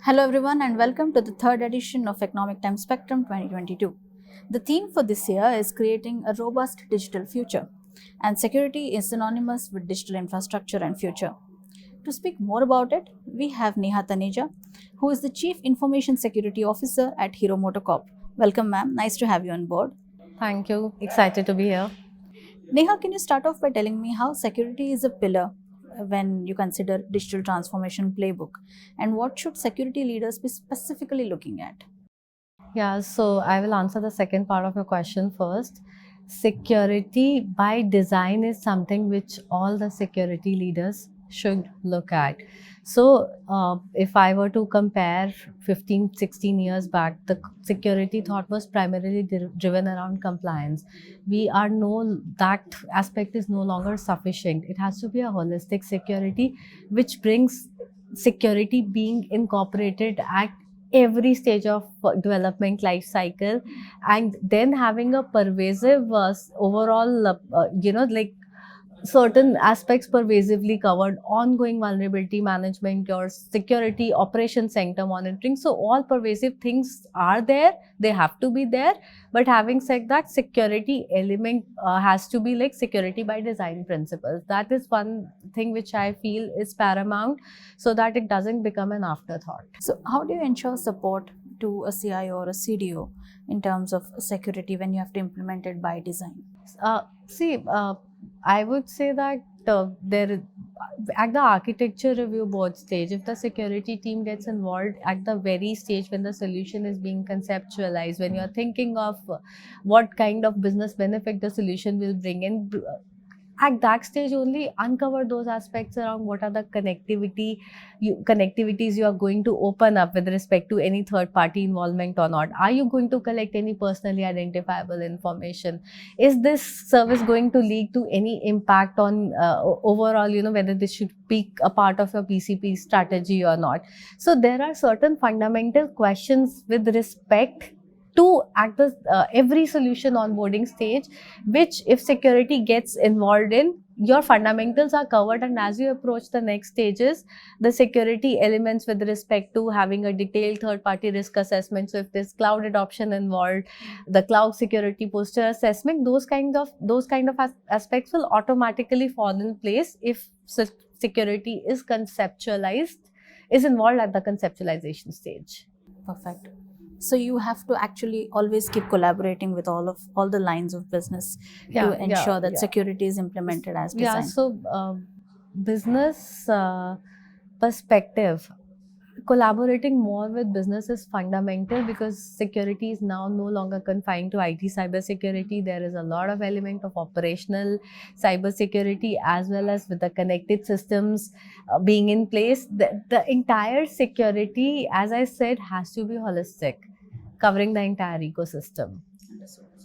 Hello everyone and welcome to the third edition of Economic Times Spectrum 2022. The theme for this year is creating a robust digital future, and security is synonymous with digital infrastructure and future. To speak more about it, we have Neha Taneja, who is the Chief Information Security Officer at Hero MotoCorp. Welcome ma'am, nice to have you on board. Thank you. Excited to be here. Neha, can you start off by telling me how security is a pillar when you consider digital transformation playbook, and what should security leaders be specifically looking at? Yeah, so I will answer the second part of your question first. Security by design is something which all the security leaders should look at. So, if I were to compare 15, 16 years back, the security thought was primarily driven around compliance. That aspect is no longer sufficient. It has to be a holistic security, which brings security being incorporated at every stage of development life cycle, and then having a pervasive overall like certain aspects pervasively covered: ongoing vulnerability management, your security operations center monitoring. So all pervasive things are there, they have to be there. But having said that, security element has to be like security by design principles. That is one thing which I feel is paramount, so that it doesn't become an afterthought. So, how do you ensure support to a CIO or a CDO in terms of security when you have to implement it by design? I would say that there, at the architecture review board stage, if the security team gets involved at the very stage when the solution is being conceptualized, when you're thinking of what kind of business benefit the solution will bring in, at that stage only uncover those aspects around what are the connectivities you are going to open up with respect to any third party involvement or not. Are you going to collect any personally identifiable information? Is this service going to lead to any impact on overall, whether this should be a part of your PCP strategy or not? So there are certain fundamental questions with respect to at the every solution onboarding stage, which if security gets involved in, your fundamentals are covered. And as you approach the next stages, the security elements with respect to having a detailed third party risk assessment, so if there's cloud adoption involved, the cloud security posture assessment, those kind of aspects will automatically fall in place if security is involved at the conceptualization stage. Perfect. So you have to actually always keep collaborating with all the lines of business to ensure that security is implemented as designed. So business perspective, collaborating more with business is fundamental, because security is now no longer confined to IT cybersecurity. There is a lot of element of operational cybersecurity, as well as with the connected systems being in place. The entire security, as I said, has to be holistic, covering the entire ecosystem.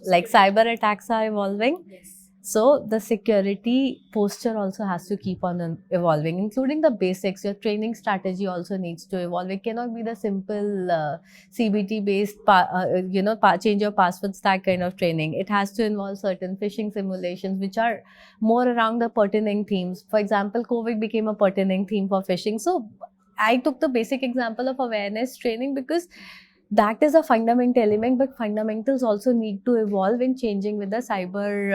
Like cyber attacks are evolving. Yes. So the security posture also has to keep on evolving, including the basics. Your training strategy also needs to evolve. It cannot be the simple CBT based, change your password stack kind of training. It has to involve certain phishing simulations, which are more around the pertinent themes. For example, COVID became a pertinent theme for phishing. So I took the basic example of awareness training, because that is a fundamental element, but fundamentals also need to evolve in changing with the cyber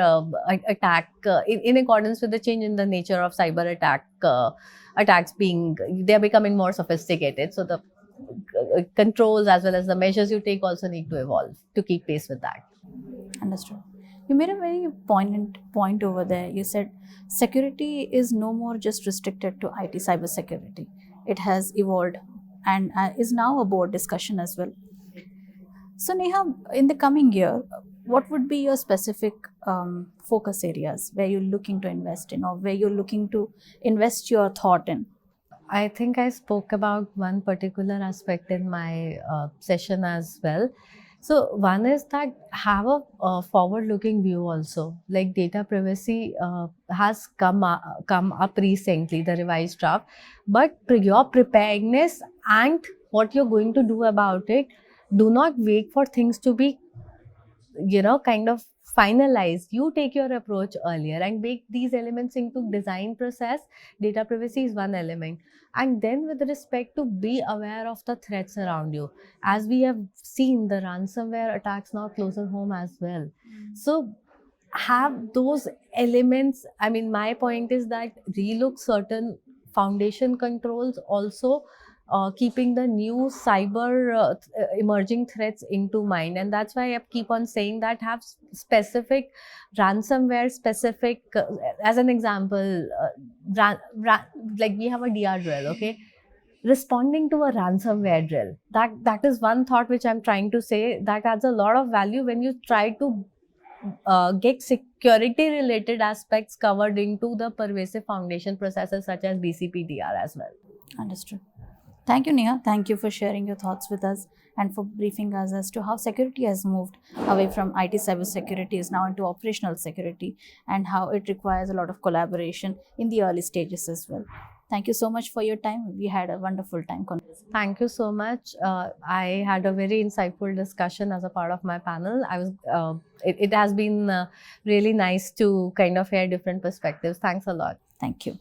attack, in accordance with the change in the nature of cyber attacks they're becoming more sophisticated. So the controls as well as the measures you take also need to evolve to keep pace with that. Understood. You made a very poignant point over there. You said security is no more just restricted to IT cybersecurity. It has evolved and is now a board discussion as well. So Neha, in the coming year, what would be your specific focus areas where you're looking to invest in, or where you're looking to invest your thought in? I think I spoke about one particular aspect in my session as well. So one is that have a forward-looking view also. Like data privacy has come up recently, the revised draft, but your preparedness and what you're going to do about it, do not wait for things to be kind of finalize, you take your approach earlier and make these elements into design process. Data privacy is one element. And then with respect to be aware of the threats around you, as we have seen the ransomware attacks now closer home as well. So have those elements. I mean, my point is that relook certain foundation controls, also keeping the new cyber emerging threats into mind. And that's why I keep on saying that have specific ransomware specific, as an example, like we have a DR drill, okay? Responding to a ransomware drill, that is one thought which I'm trying to say that adds a lot of value when you try to get security related aspects covered into the pervasive foundation processes such as BCPDR as well. Understood. Thank you, Neha. Thank you for sharing your thoughts with us and for briefing us as to how security has moved away from IT cybersecurity is now into operational security and how it requires a lot of collaboration in the early stages as well. Thank you so much for your time. We had a wonderful time conversing. Thank you so much. I had a very insightful discussion as a part of my panel. It has been really nice to kind of hear different perspectives. Thanks a lot. Thank you.